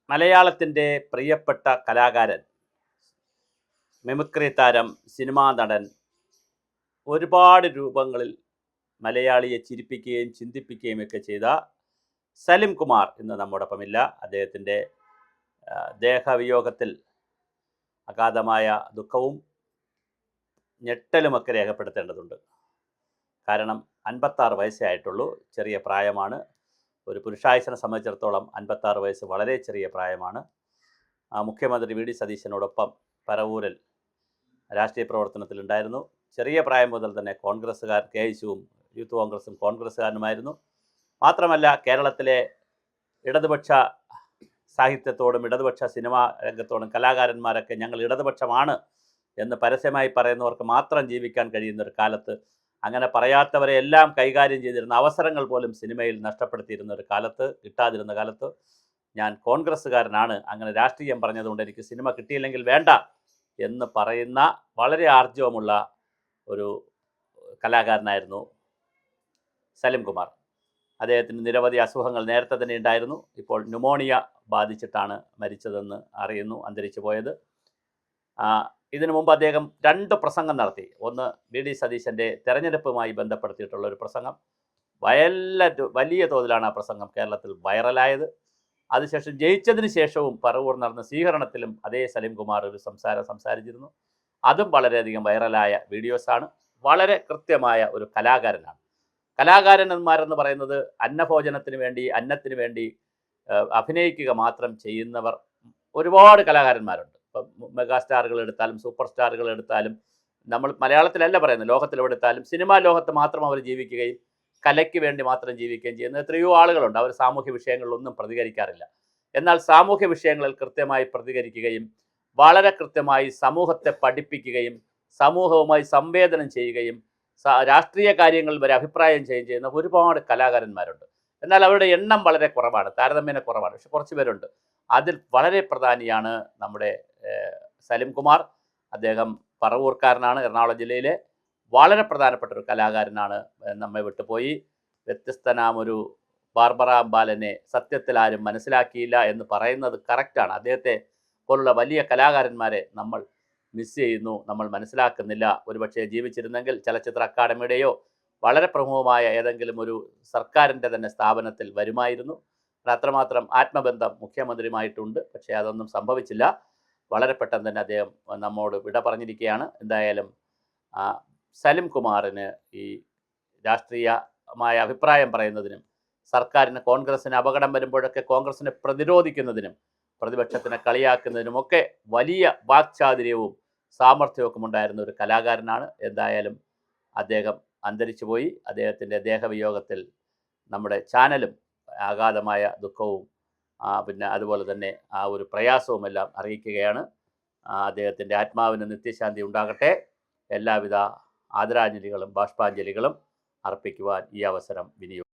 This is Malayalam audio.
മലയാളത്തിൻ്റെ പ്രിയപ്പെട്ട കലാകാരൻ, മിമിക്രി താരം, സിനിമാ നടൻ, ഒരുപാട് രൂപങ്ങളിൽ മലയാളിയെ ചിരിപ്പിക്കുകയും ചിന്തിപ്പിക്കുകയും ഒക്കെ ചെയ്ത സലിം കുമാർ ഇന്ന് നമ്മോടൊപ്പമില്ല. അദ്ദേഹത്തിൻ്റെ ദേഹവിയോഗത്തിൽ അഗാധമായ ദുഃഖവും ഞെട്ടലുമൊക്കെ രേഖപ്പെടുത്തേണ്ടതുണ്ട്. കാരണം 56 വയസ്സേ ആയിട്ടുള്ളൂ, ചെറിയ പ്രായമാണ്. ഒരു പുരുഷായുസിനെ സംബന്ധിച്ചിടത്തോളം 56 വയസ്സ് വളരെ ചെറിയ പ്രായമാണ്. മുഖ്യമന്ത്രി വി ഡി സതീശനോടൊപ്പം പരവൂരിൽ രാഷ്ട്രീയ പ്രവർത്തനത്തിലുണ്ടായിരുന്നു. ചെറിയ പ്രായം മുതൽ തന്നെ കോൺഗ്രസ്സുകാർ, KSUവും യൂത്ത് കോൺഗ്രസും കോൺഗ്രസ്സുകാരനുമായിരുന്നു. മാത്രമല്ല കേരളത്തിലെ ഇടതുപക്ഷ സാഹിത്യത്തോടും ഇടതുപക്ഷ സിനിമാ രംഗത്തോടും കലാകാരന്മാരൊക്കെ ഞങ്ങൾ ഇടതുപക്ഷമാണ് എന്ന് പരസ്യമായി പറയുന്നവർക്ക് മാത്രം ജീവിക്കാൻ കഴിയുന്നൊരു കാലത്ത്, അങ്ങനെ പറയാത്തവരെ എല്ലാം കൈകാര്യം ചെയ്തിരുന്ന അവസരങ്ങൾ പോലും സിനിമയിൽ നഷ്ടപ്പെടുത്തിയിരുന്ന ഒരു കാലത്ത്, കിട്ടാതിരുന്ന കാലത്ത് ഞാൻ കോൺഗ്രസ്സുകാരനാണ്, അങ്ങനെ രാഷ്ട്രീയം പറഞ്ഞതുകൊണ്ട് എനിക്ക് സിനിമ കിട്ടിയില്ലെങ്കിൽ വേണ്ട എന്ന് പറയുന്ന വളരെ ആർജവമുള്ള ഒരു കലാകാരനായിരുന്നു സലിം കുമാർ. അദ്ദേഹത്തിന് നിരവധി അസുഖങ്ങൾ നേരത്തെ തന്നെ ഉണ്ടായിരുന്നു. ഇപ്പോൾ ന്യൂമോണിയ ബാധിച്ചിട്ടാണ് മരിച്ചതെന്ന് അറിയുന്നു, അന്തരിച്ചു പോയത്. ഇതിനു മുമ്പ് അദ്ദേഹം 2 പ്രസംഗം നടത്തി. ഒന്ന് വി ഡി സതീശൻ്റെ തെരഞ്ഞെടുപ്പുമായി ബന്ധപ്പെടുത്തിയിട്ടുള്ള ഒരു പ്രസംഗം. വലിയ തോതിലാണ് ആ പ്രസംഗം കേരളത്തിൽ വൈറലായത്. അതിനുശേഷം ജയിച്ചതിന് ശേഷവും പറവൂർ നടന്ന സ്വീകരണത്തിലും അതേ സലിം കുമാർ ഒരു സംസാരിച്ചിരുന്നു. അതും വളരെയധികം വൈറലായ വീഡിയോസാണ്. വളരെ കൃത്യമായ ഒരു കലാകാരനാണ്. കലാകാരന്മാരെന്ന് പറയുന്നത് അന്നഭോജനത്തിന് വേണ്ടി, അന്നത്തിന് വേണ്ടി അഭിനയിക്കുക മാത്രം ചെയ്യുന്നവർ ഒരുപാട് കലാകാരന്മാരുണ്ട്. ഇപ്പം മെഗാസ്റ്റാറുകൾ എടുത്താലും സൂപ്പർ സ്റ്റാറുകൾ എടുത്താലും, നമ്മൾ മലയാളത്തിലല്ല പറയുന്നത്, ലോകത്തിലെടുത്താലും സിനിമാ ലോകത്ത് മാത്രം അവർ ജീവിക്കുകയും കലയ്ക്ക് വേണ്ടി മാത്രം ജീവിക്കുകയും ചെയ്യുന്ന എത്രയോ ആളുകളുണ്ട്. അവർ സാമൂഹ്യ വിഷയങ്ങളിലൊന്നും പ്രതികരിക്കാറില്ല. എന്നാൽ സാമൂഹ്യ വിഷയങ്ങളിൽ കൃത്യമായി പ്രതികരിക്കുകയും വളരെ കൃത്യമായി സമൂഹത്തെ പഠിപ്പിക്കുകയും സമൂഹവുമായി സംവേദനം ചെയ്യുകയും രാഷ്ട്രീയ കാര്യങ്ങളിൽ വരെ അഭിപ്രായം ചെയ്യുന്ന ഒരുപാട് കലാകാരന്മാരുണ്ട്. എന്നാൽ അവരുടെ എണ്ണം വളരെ കുറവാണ്, താരതമ്യേന കുറവാണ്. പക്ഷെ കുറച്ച് പേരുണ്ട്. അതിൽ വളരെ പ്രധാനിയാണ് നമ്മുടെ സലിം കുമാർ. അദ്ദേഹം പറവൂർക്കാരനാണ്, എറണാകുളം ജില്ലയിലെ വളരെ പ്രധാനപ്പെട്ട ഒരു കലാകാരനാണ്. നമ്മെ വിട്ടുപോയി. വ്യത്യസ്തനാമൊരു ബാർബറ ബാലനെ സത്യത്തിൽ ആരും മനസ്സിലാക്കിയില്ല എന്ന് പറയുന്നത് കറക്റ്റാണ്. അദ്ദേഹത്തെ പോലുള്ള വലിയ കലാകാരന്മാരെ നമ്മൾ മിസ് ചെയ്യുന്നു, നമ്മൾ മനസ്സിലാക്കുന്നില്ല. ഒരുപക്ഷെ ജീവിച്ചിരുന്നെങ്കിൽ ചലച്ചിത്ര അക്കാദമിയുടെയോ വളരെ പ്രമുഖമായ ഏതെങ്കിലും ഒരു സർക്കാരിൻ്റെ തന്നെ സ്ഥാപനത്തിൽ വരുമായിരുന്നു. അത്രമാത്രം ആത്മബന്ധം മുഖ്യമന്ത്രിയുമായിട്ടുണ്ട്. പക്ഷേ അതൊന്നും സംഭവിച്ചില്ല. വളരെ പെട്ടെന്ന് തന്നെ അദ്ദേഹം നമ്മോട് വിട പറഞ്ഞിരിക്കുകയാണ്. എന്തായാലും സലിം കുമാറിന് ഈ രാഷ്ട്രീയമായ അഭിപ്രായം പറയുന്നതിനും സർക്കാരിന്, കോൺഗ്രസ്സിന് അപകടം വരുമ്പോഴൊക്കെ കോൺഗ്രസ്സിനെ പ്രതിരോധിക്കുന്നതിനും പ്രതിപക്ഷത്തിനെ കളിയാക്കുന്നതിനുമൊക്കെ വലിയ വാക്ചാതുര്യവും സാമർഥ്യവും ഉണ്ടായിരുന്ന ഒരു കലാകാരനാണ്. എന്തായാലും അദ്ദേഹം അന്തരിച്ചു പോയി. അദ്ദേഹത്തിൻ്റെ ദേഹവിയോഗത്തിൽ നമ്മുടെ ചാനലും അഗാധമായ ദുഃഖവും പിന്നെ അതുപോലെ തന്നെ ആ ഒരു പ്രയാസവുമെല്ലാം അറിയിക്കുകയാണ്. അദ്ദേഹത്തിൻ്റെ ആത്മാവിന് നിത്യശാന്തി ഉണ്ടാകട്ടെ. എല്ലാവിധ ആദരാഞ്ജലികളും ബാഷ്പാഞ്ജലികളും അർപ്പിക്കുവാൻ ഈ അവസരം വിനിയോഗം.